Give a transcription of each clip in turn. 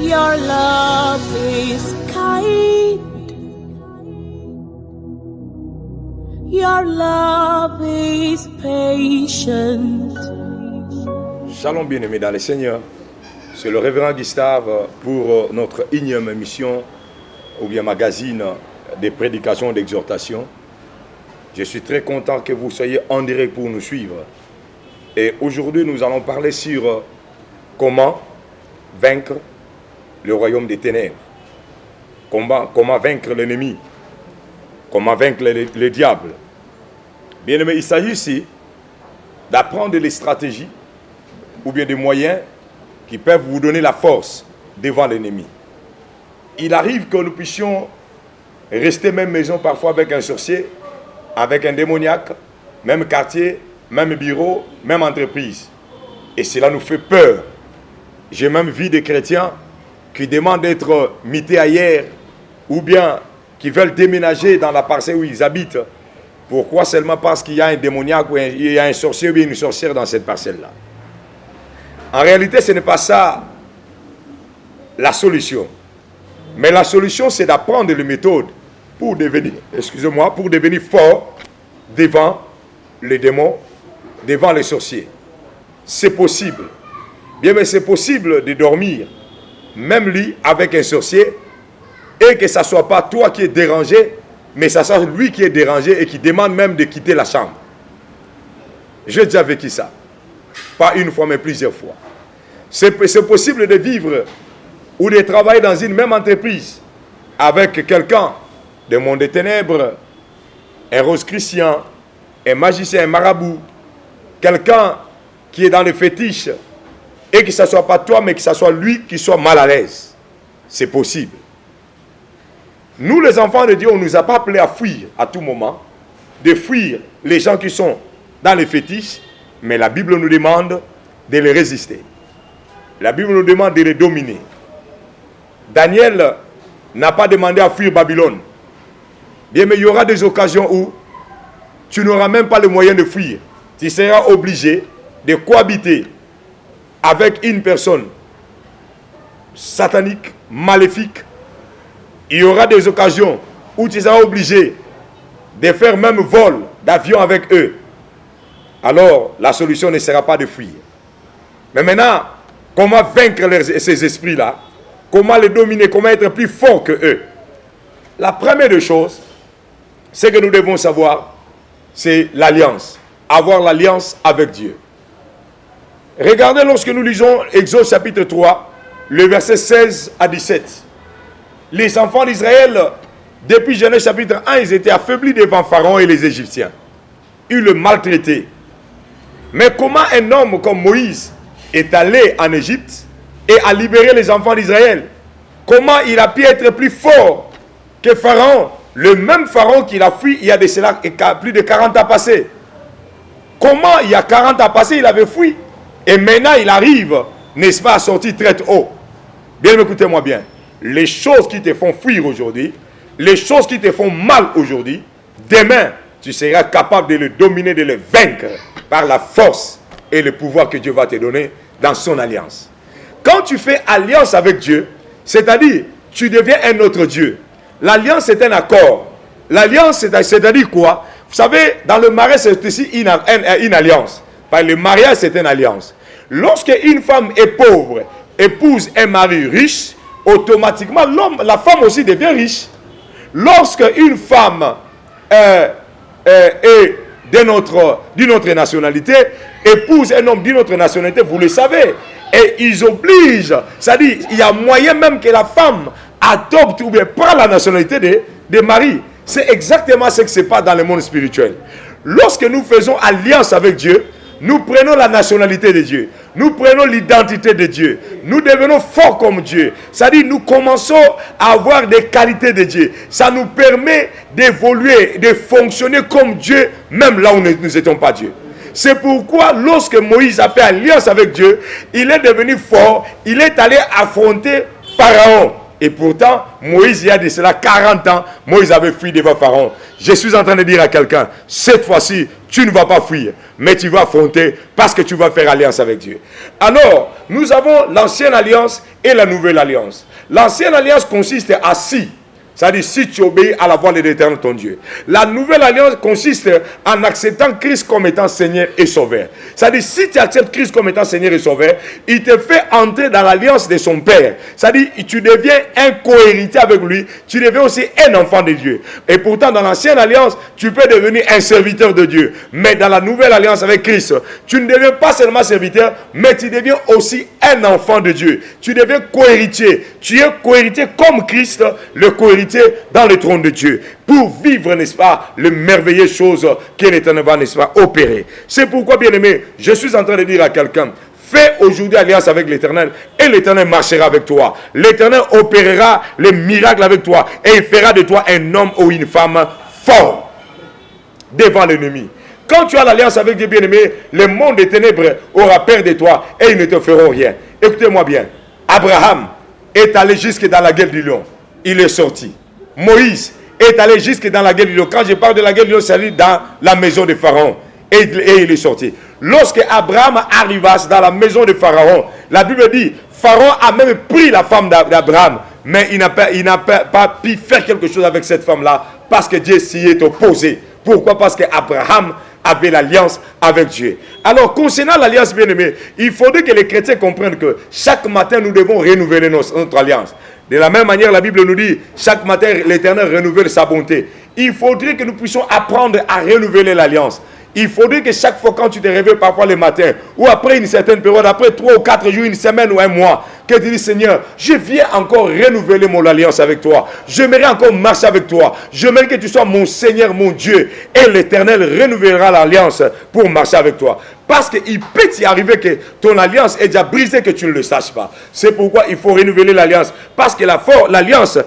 Your love is kind. Your love is patient. Shalom bien-aimés dans le Seigneur. C'est le révérend Gustave pour notre énième émission ou bien magazine des prédications d'exhortation. Je suis très content que vous soyez en direct pour nous suivre. Et aujourd'hui, nous allons parler sur comment vaincre le royaume des ténèbres. Comment vaincre l'ennemi. Comment vaincre le diable. Bien aimé, il s'agit ici d'apprendre les stratégies ou bien des moyens qui peuvent vous donner la force devant l'ennemi. Il arrive que nous puissions rester même maison parfois avec un sorcier, avec un démoniaque, même quartier, même bureau, même entreprise. Et cela nous fait peur. J'ai même vu des chrétiens qui demandent d'être mités ailleurs ou bien qui veulent déménager dans la parcelle où ils habitent. Pourquoi? Seulement parce qu'il y a un démoniaque ou il y a un sorcier ou bien une sorcière dans cette parcelle-là. En réalité, ce n'est pas ça la solution. Mais la solution, c'est d'apprendre les méthodes pour devenir, pour devenir fort devant les démons, devant les sorciers. C'est possible. Bien, mais c'est possible de dormir, même lui, avec un sorcier, et que ce ne soit pas toi qui es dérangé, mais ça soit lui qui est dérangé et qui demande même de quitter la chambre. J'ai déjà vécu ça. Pas une fois, mais plusieurs fois. C'est possible de vivre ou de travailler dans une même entreprise avec quelqu'un du monde des ténèbres, un rose-christian, un magicien, un marabout, quelqu'un qui est dans les fétiches, et que ce ne soit pas toi, mais que ce soit lui qui soit mal à l'aise. C'est possible. Nous, les enfants de Dieu, on ne nous a pas appelés à fuir à tout moment, de fuir les gens qui sont dans les fétiches, mais la Bible nous demande de les résister. La Bible nous demande de les dominer. Daniel n'a pas demandé à fuir Babylone. Bien, mais il y aura des occasions où tu n'auras même pas le moyen de fuir. Tu seras obligé de cohabiter avec une personne satanique, maléfique. Il y aura des occasions où tu seras obligé de faire même vol d'avion avec eux. Alors, la solution ne sera pas de fuir. Mais maintenant, comment vaincre ces esprits-là? Comment les dominer? Comment être plus fort que eux? La première des choses, c'est que nous devons savoir, c'est l'alliance. Avoir l'alliance avec Dieu. Regardez lorsque nous lisons Exode chapitre 3, le verset 16 à 17. Les enfants d'Israël, depuis Genèse chapitre 1, ils étaient affaiblis devant Pharaon et les Égyptiens. Ils le maltraitaient. Mais comment un homme comme Moïse est allé en Égypte et a libéré les enfants d'Israël? Comment il a pu être plus fort que Pharaon? Le même Pharaon qu'il a fui il y a de cela plus de 40 ans passés. Comment il y a 40 ans passés il avait fui? Et maintenant il arrive, n'est-ce pas, à sortir très haut. Bien, écoutez-moi bien. Les choses qui te font fuir aujourd'hui, les choses qui te font mal aujourd'hui, demain, tu seras capable de les dominer, de les vaincre par la force et le pouvoir que Dieu va te donner dans son alliance. Quand tu fais alliance avec Dieu, c'est-à-dire, tu deviens un autre Dieu. L'alliance, c'est un accord. L'alliance, c'est-à-dire quoi? Vous savez, dans le mariage, c'est aussi une alliance. Parce que le mariage, c'est une alliance. Lorsque une femme est pauvre, épouse un mari riche, automatiquement, la femme aussi devient riche. Lorsque une femme est d'une autre nationalité, épouse un homme d'une autre nationalité, vous le savez, et ils obligent, c'est-à-dire, il y a moyen même que la femme adopte ou bien prend la nationalité des maris. C'est exactement ce qui se passe dans le monde spirituel. Lorsque nous faisons alliance avec Dieu, nous prenons la nationalité de Dieu. Nous prenons l'identité de Dieu. Nous devenons forts comme Dieu. C'est-à-dire, nous commençons à avoir des qualités de Dieu. Ça nous permet d'évoluer, de fonctionner comme Dieu, même là où nous n'étions pas Dieu. C'est pourquoi, lorsque Moïse a fait alliance avec Dieu, il est devenu fort. Il est allé affronter Pharaon. Et pourtant, Moïse, il y a de cela 40 ans, Moïse avait fui devant Pharaon. Je suis en train de dire à quelqu'un, cette fois-ci, tu ne vas pas fuir, mais tu vas affronter parce que tu vas faire alliance avec Dieu. Alors, nous avons l'ancienne alliance et la nouvelle alliance. L'ancienne alliance consiste à c'est-à-dire si tu obéis à la voix de l'Éternel ton Dieu. La nouvelle alliance consiste en acceptant Christ comme étant Seigneur et Sauveur. C'est-à-dire si tu acceptes Christ comme étant Seigneur et Sauveur, il te fait entrer dans l'alliance de son Père. C'est-à-dire tu deviens un co-héritier avec lui, tu deviens aussi un enfant de Dieu. Et pourtant dans l'ancienne alliance, tu peux devenir un serviteur de Dieu. Mais dans la nouvelle alliance avec Christ, tu ne deviens pas seulement serviteur, mais tu deviens aussi un enfant de Dieu. Tu deviens co-héritier. Tu es co-héritier comme Christ, le co-héritier dans le trône de Dieu, pour vivre, n'est-ce pas, les merveilleuses choses que l'Éternel va, n'est-ce pas, opérer. C'est pourquoi, bien-aimé, je suis en train de dire à quelqu'un, fais aujourd'hui alliance avec l'Éternel et l'Éternel marchera avec toi. L'Éternel opérera les miracles avec toi et il fera de toi un homme ou une femme fort devant l'ennemi. Quand tu as l'alliance avec Dieu, bien-aimé, le monde des ténèbres aura peur de toi et ils ne te feront rien. Écoutez-moi bien, Abraham est allé jusque dans la gueule du lion. Il est sorti. Moïse est allé jusque dans la gueule du lion. Quand je parle de la gueule du lion, c'est dans la maison de Pharaon. Et il est sorti. Lorsque Abraham arriva dans la maison de Pharaon, la Bible dit, Pharaon a même pris la femme d'Abraham. Mais il n'a pas pu faire quelque chose avec cette femme-là parce que Dieu s'y est opposé. Pourquoi? Parce qu'Abraham avait l'alliance avec Dieu. Alors, concernant l'alliance, bien-aimée, il faudrait que les chrétiens comprennent que chaque matin, nous devons renouveler notre alliance. De la même manière, la Bible nous dit, chaque matin, l'Éternel renouvelle sa bonté. Il faudrait que nous puissions apprendre à renouveler l'alliance. Il faudrait que chaque fois quand tu te réveilles parfois le matin, ou après une certaine période, après 3 ou 4 jours, une semaine ou un mois, que tu dis, Seigneur, je viens encore renouveler mon alliance avec toi. J'aimerais encore marcher avec toi. J'aimerais que tu sois mon Seigneur, mon Dieu. Et l'Éternel renouvellera l'alliance pour marcher avec toi. Parce qu'il peut y arriver que ton alliance est déjà brisée, que tu ne le saches pas. C'est pourquoi il faut renouveler l'alliance. Parce que l'alliance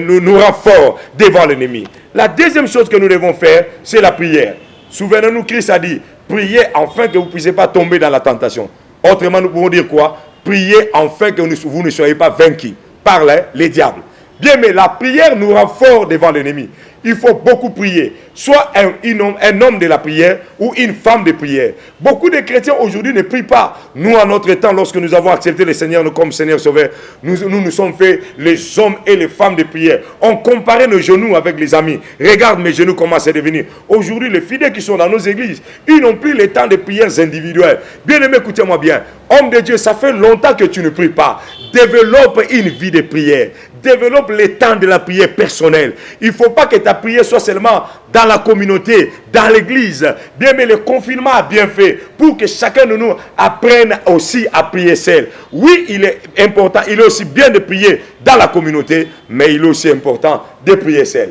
nous rend forts devant l'ennemi. La deuxième chose que nous devons faire, c'est la prière. Souvenez-nous, Christ a dit, priez afin que vous ne puissiez pas tomber dans la tentation. Autrement, nous pouvons dire quoi? Priez afin que vous ne soyez pas vaincus par les diables. Bien, mais la prière nous rend forts devant l'ennemi. Il faut beaucoup prier. Soit un homme de la prière ou une femme de prière. Beaucoup de chrétiens aujourd'hui ne prient pas. Nous, en notre temps, lorsque nous avons accepté le Seigneur comme Seigneur Sauveur, nous sommes faits les hommes et les femmes de prière. On comparait nos genoux avec les amis. Regarde mes genoux comment c'est devenu. Aujourd'hui, les fidèles qui sont dans nos églises, ils n'ont plus le temps de prières individuelles. Bien-aimé, écoutez-moi bien. Homme de Dieu, ça fait longtemps que tu ne pries pas. Développe une vie de prière. Développe le temps de la prière personnelle. Il ne faut pas que ta prière soit seulement dans la communauté, dans l'église. Bien, mais le confinement a bien fait pour que chacun de nous apprenne aussi à prier seul. Oui, il est important, il est aussi bien de prier dans la communauté, mais il est aussi important de prier seul.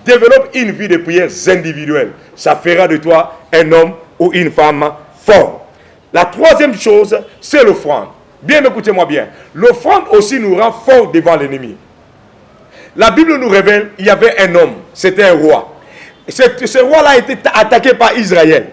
Développe une vie de prière individuelle. Ça fera de toi un homme ou une femme fort. La troisième chose, c'est l'offrande. Bien, écoutez-moi bien. L'offrande aussi nous rend forts devant l'ennemi. La Bible nous révèle, il y avait un homme, c'était un roi. Ce roi-là a été attaqué par Israël.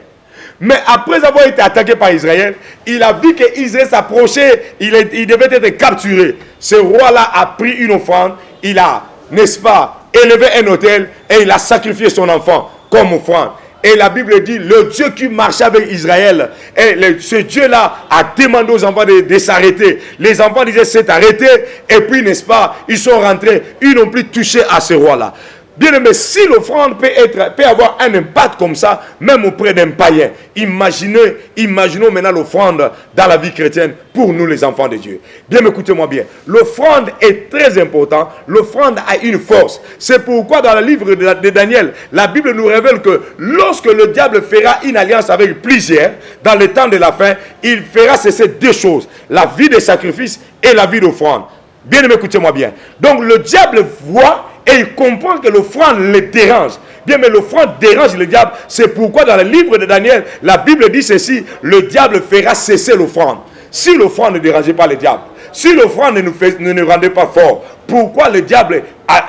Mais après avoir été attaqué par Israël, il a vu qu'Israël s'approchait, il devait être capturé. Ce roi-là a pris une offrande, il a, n'est-ce pas, élevé un autel et il a sacrifié son enfant comme offrande. Et la Bible dit, le Dieu qui marchait avec Israël, et ce Dieu-là a demandé aux enfants de s'arrêter. Les enfants disaient, c'est arrêté. Et puis, n'est-ce pas, ils sont rentrés. Ils n'ont plus touché à ce roi-là. Bien aimé, si l'offrande peut avoir un impact comme ça, même auprès d'un païen, imaginons maintenant l'offrande dans la vie chrétienne pour nous les enfants de Dieu. Bien, écoutez-moi bien, l'offrande est très importante, l'offrande a une force. C'est pourquoi dans le livre de Daniel, la Bible nous révèle que lorsque le diable fera une alliance avec plusieurs, dans le temps de la fin, il fera cesser deux choses, la vie de sacrifice et la vie d'offrande. Bien aimé, écoutez-moi bien. Donc le diable voit et il comprend que l'offrande le dérange. Bien, mais l'offrande dérange le diable. C'est pourquoi dans le livre de Daniel, la Bible dit ceci, le diable fera cesser l'offrande. Si l'offrande ne dérangeait pas le diable, si l'offrande ne nous rendait pas fort, pourquoi le diable a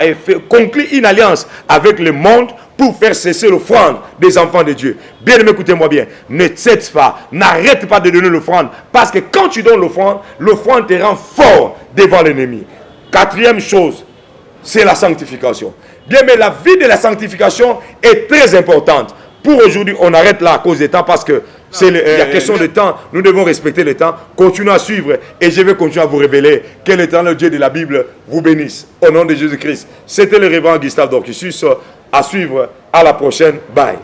conclu une alliance avec le monde pour faire cesser l'offrande des enfants de Dieu? Bien aimé, écoutez-moi bien, ne cesse pas, n'arrête pas de donner l'offrande, parce que quand tu donnes l'offrande te rend fort devant l'ennemi. Quatrième chose, c'est la sanctification. Bien, mais la vie de la sanctification est très importante. Pour aujourd'hui, on arrête là à cause des temps parce que il y a question de temps. Nous devons respecter le temps. Continuez à suivre et je vais continuer à vous révéler que l'Éternel Dieu de la Bible vous bénisse. Au nom de Jésus-Christ. C'était le révérend Gustave Dorcussus. À suivre. À la prochaine. Bye.